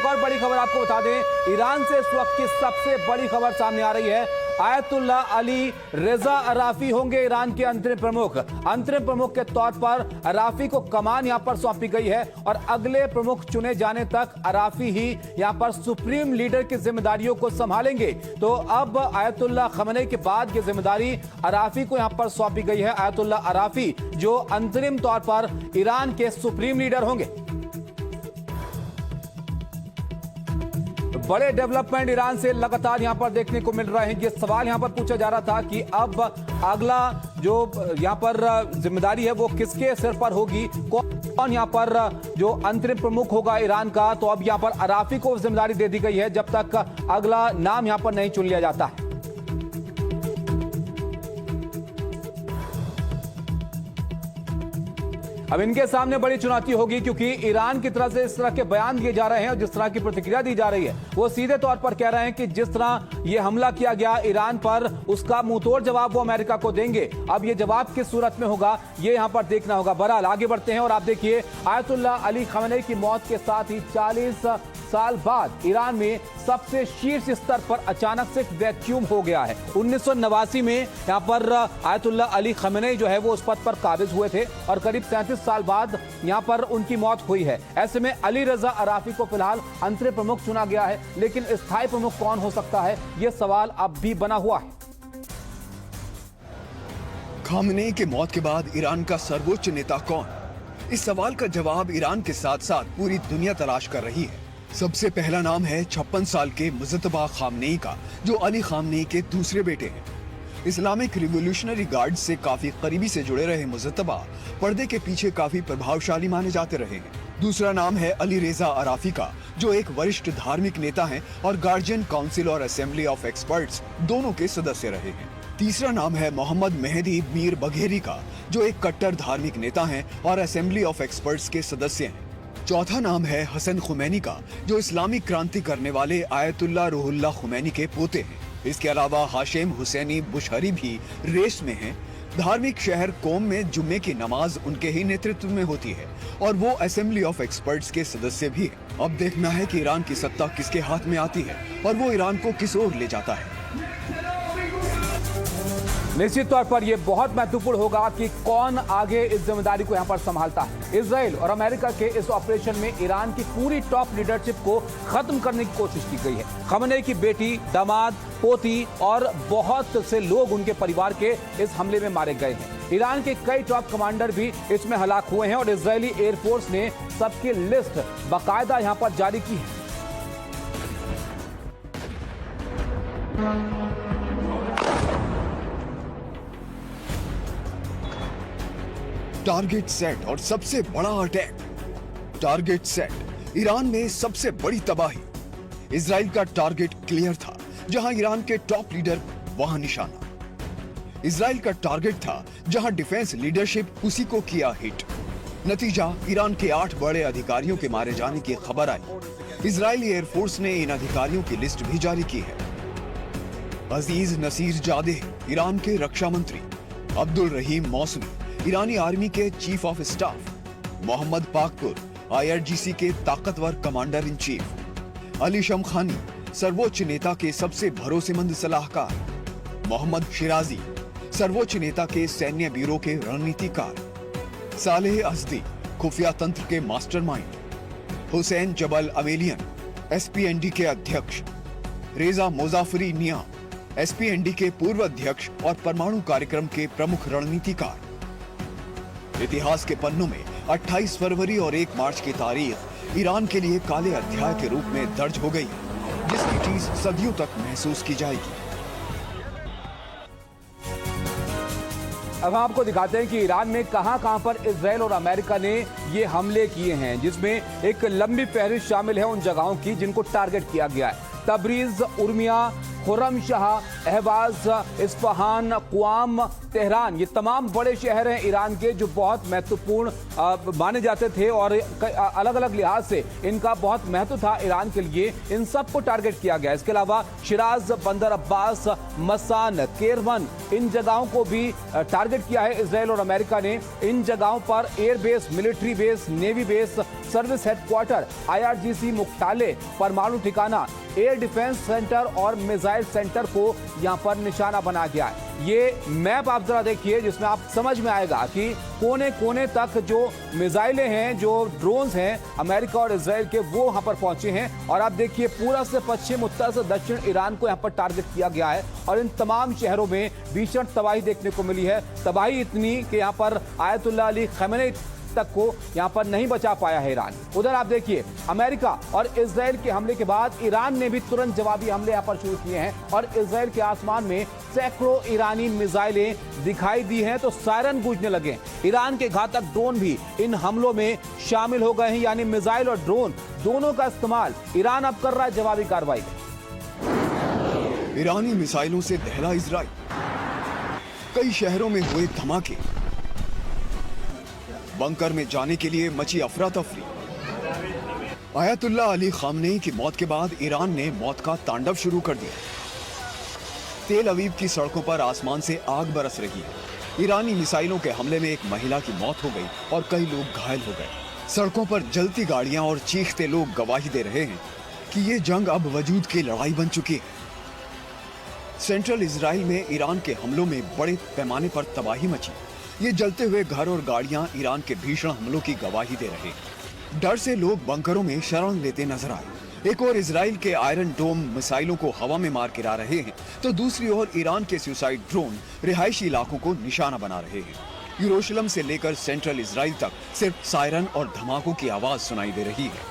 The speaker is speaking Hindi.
एक और बड़ी खबर आपको बता दें, ईरान से इस वक्त की सबसे बड़ी खबर सामने आ रही है। आयतुल्ला अली रेजा अराफी होंगे ईरान के अंतरिम प्रमुख। अंतरिम प्रमुख के तौर पर अराफी को कमान यहां पर सौंपी गई है और अगले प्रमुख चुने जाने तक अराफी ही यहां पर सुप्रीम लीडर की जिम्मेदारियों को संभालेंगे। तो अब आयतुल्ला खमेनी के बाद ये जिम्मेदारी अराफी को यहां पर सौंपी गई है। आयतुल्ला अराफी जो अंतरिम तौर पर ईरान के सुप्रीम लीडर होंगे। बड़े डेवलपमेंट ईरान से लगातार यहां पर देखने को मिल रहे हैं। ये सवाल यहां पर पूछा जा रहा था कि अब अगला जो यहां पर जिम्मेदारी है वो किसके सिर पर होगी, कौन यहां पर जो अंतरिम प्रमुख होगा ईरान का। तो अब यहां पर अराफी को जिम्मेदारी दे दी गई है जब तक अगला नाम यहां पर नहीं चुन लिया जाता है। अब इनके सामने बड़ी चुनौती होगी क्योंकि ईरान की तरफ से इस तरह के बयान दिए जा रहे हैं और जिस तरह की प्रतिक्रिया दी जा रही है वो सीधे तौर पर कह रहे हैं कि जिस तरह ये हमला किया गया ईरान पर उसका मुंहतोड़ जवाब वो अमेरिका को देंगे। अब ये जवाब किस सूरत में होगा ये यहां पर देखना होगा। बहरहाल आगे बढ़ते हैं और आप देखिए, आयतुल्ला अली खमेनी की मौत के साथ ही 40 साल बाद ईरान में सबसे शीर्ष स्तर पर अचानक से वैक्यूम हो गया है। 1989 में यहां पर आयतुल्ला अली खमेनी जो है वो उस पद पर काबिज हुए थे और करीब 37 साल बाद यहां पर उनकी मौत हुई है। ऐसे में अली रजा अराफी को फिलहाल अंतरिम प्रमुख चुना गया है, लेकिन स्थायी प्रमुख कौन हो सकता है यह सवाल अब भी बना हुआ है। खमेनी की मौत के बाद ईरान का सर्वोच्च नेता कौन? इस सवाल का जवाब ईरान के साथ साथ पूरी दुनिया तलाश कर रही है। सबसे पहला नाम है 56 साल के मुजतबा खामनेई का, जो अली खामनेई के दूसरे बेटे हैं। इस्लामिक रिवोल्यूशनरी गार्ड से काफी करीबी से जुड़े रहे मुजतबा पर्दे के पीछे काफी प्रभावशाली माने जाते रहे हैं। दूसरा नाम है अली रेजा अराफी का, जो एक वरिष्ठ धार्मिक नेता हैं और गार्जियन काउंसिल और असेंबली ऑफ एक्सपर्ट्स दोनों के सदस्य रहे हैं। तीसरा नाम है मोहम्मद मेहदी मीर बघेरी का, जो एक कट्टर धार्मिक नेता हैं और असेंबली ऑफ एक्सपर्ट्स के सदस्य हैं। चौथा नाम है हसन खुमैनी का, जो इस्लामिक क्रांति करने वाले आयतुल्ला रूहुल्ला खुमैनी के पोते हैं। इसके अलावा हाशिम हुसैनी बुशहरी भी रेस में हैं। धार्मिक शहर कोम में जुम्मे की नमाज उनके ही नेतृत्व में होती है और वो असेंबली ऑफ एक्सपर्ट्स के सदस्य भी हैं। अब देखना है कि ईरान की सत्ता किसके हाथ में आती है और वो ईरान को किस ओर ले जाता है। निश्चित तौर पर यह बहुत महत्वपूर्ण होगा कि कौन आगे इस जिम्मेदारी को यहां पर संभालता है। इजराइल और अमेरिका के इस ऑपरेशन में ईरान की पूरी टॉप लीडरशिप को खत्म करने की कोशिश की गई है। खमेनी की बेटी, दामाद, पोती और बहुत से लोग उनके परिवार के इस हमले में मारे गए हैं। ईरान के कई टॉप कमांडर भी इसमें हलाक हुए हैं और इजरायली एयरफोर्स ने सबकी लिस्ट बाकायदा यहां पर जारी की है। टारगेट सेट और सबसे बड़ा अटैक। टारगेट सेट, ईरान में सबसे बड़ी तबाही। इजराइल का टारगेट क्लियर था, जहां ईरान के टॉप लीडर वहां निशाना। इजराइल का टारगेट था जहां डिफेंस लीडरशिप उसी को किया हिट। नतीजा, ईरान के 8 बड़े अधिकारियों के मारे जाने की खबर आई। इजरायली एयरफोर्स ने इन अधिकारियों की लिस्ट भी जारी की है। अजीज नसीर जादेह, ईरान के रक्षा मंत्री। अब्दुल रहीम मौसवी, ईरानी आर्मी के chief of staff. Mohammad Pakpour, IRGC के ताकतवर commander in chief. Ali Shamkhani, सर्वोच्च नेता के सबसे भरोसेमंद सलाहकार। मोहम्मद शिराजी, सर्वोच्च नेता के सैन्य ब्यूरो के रणनीतिकार। सालेह अज़दी, खुफिया तंत्र के मास्टरमाइंड। हुसैन जबल अमेलियन, SPND के अध्यक्ष। रेजा मोजाफरी निया, SPND के पूर्व अध्यक्ष और परमाणु कार्यक्रम के प्रमुख रणनीतिकार। इतिहास के पन्नों में 28 फरवरी और 1 मार्च की तारीख ईरान के लिए काले अध्याय के रूप में दर्ज हो गई, जिसकी चीज सदियों तक महसूस की जाएगी। अब हम आपको दिखाते हैं कि ईरान में कहां पर इजराइल और अमेरिका ने ये हमले किए हैं, जिसमें एक लंबी फहरिस्त शामिल है उन जगहों की जिनको टारगेट किया गया है। Tabriz, Urmia, Khorramshahr, Ahvaz, Isfahan, Qom, Tehran, ये तमाम बड़े शहर हैं ईरान के जो बहुत महत्वपूर्ण माने जाते थे और अलग अलग लिहाज से इनका बहुत महत्व था ईरान के लिए। इन सब को टारगेट किया गया। इसके अलावा शिराज, बंदर अब्बास, मसान, केरवन, इन जगहों को भी टारगेट किया है इजराइल और अमेरिका ने। इन जगहों पर air base, military base, navy base, service headquarter, IRGC मुख्यालय, परमाणु ठिकाना, एयर डिफेंस सेंटर और मिसाइल सेंटर को यहां पर निशाना बना गया है। ये मैप आप जरा देखिए, जिसमें आप समझ में आएगा कि कोने कोने तक जो मिसाइलें हैं, जो ड्रोन्स हैं अमेरिका और इजराइल के, वो वहां पर पहुंचे हैं। और आप देखिए पूरा से पश्चिम, उत्तर से दक्षिण ईरान को यहां पर टारगेट किया गया है और इन तमाम शहरों में भीषण तबाही देखने को मिली है। तबाही इतनी कि यहां पर आयतुल्लाह अली खमेनी तक को यहां पर नहीं बचा पाया है ईरान। उधर आप देखिए अमेरिका और इजराइल के हमले के बाद ईरान ने भी तुरंत जवाबी हमले यहां पर शुरू किए हैं और इजराइल के आसमान में सैकड़ों ईरानी मिसाइलें दिखाई दी हैं तो सायरन गूंजने लगे। ईरान के घातक ड्रोन भी इन हमलों में शामिल हो गए हैं, यानी मिसाइल और ड्रोन दोनों का इस्तेमाल ईरान अब कर रहा है जवाबी कार्रवाई। ईरानी मिसाइलों से दहला इजराइल, कई शहरों में हुए धमाके, बंकर में जाने के लिए मची अफरा तफरी। आयतुल्लाह अली खामनेई की मौत के बाद ईरान ने मौत का तांडव शुरू कर दिया। तेल अवीव की सड़कों पर आसमान से आग बरस रही है। ईरानी मिसाइलों के हमले में एक महिला की मौत हो गई और कई लोग घायल हो गए। सड़कों पर जलती गाड़ियां और चीखते लोग गवाही दे रहे हैं कि ये जंग अब वजूद की लड़ाई बन चुकी है। सेंट्रल इजराइल में ईरान के हमलों में बड़े पैमाने पर तबाही मची। ये जलते हुए घर और गाड़ियां ईरान के भीषण हमलों की गवाही दे रहे हैं। डर से लोग बंकरों में शरण लेते नजर आए। एक और इजराइल के आयरन डोम मिसाइलों को हवा में मार गिरा रहे हैं तो दूसरी ओर ईरान के सुसाइड ड्रोन रिहायशी इलाकों को निशाना बना रहे हैं। यरूशलेम से लेकर सेंट्रल इजराइल तक सिर्फ सायरन और धमाकों की आवाज सुनाई दे रही है।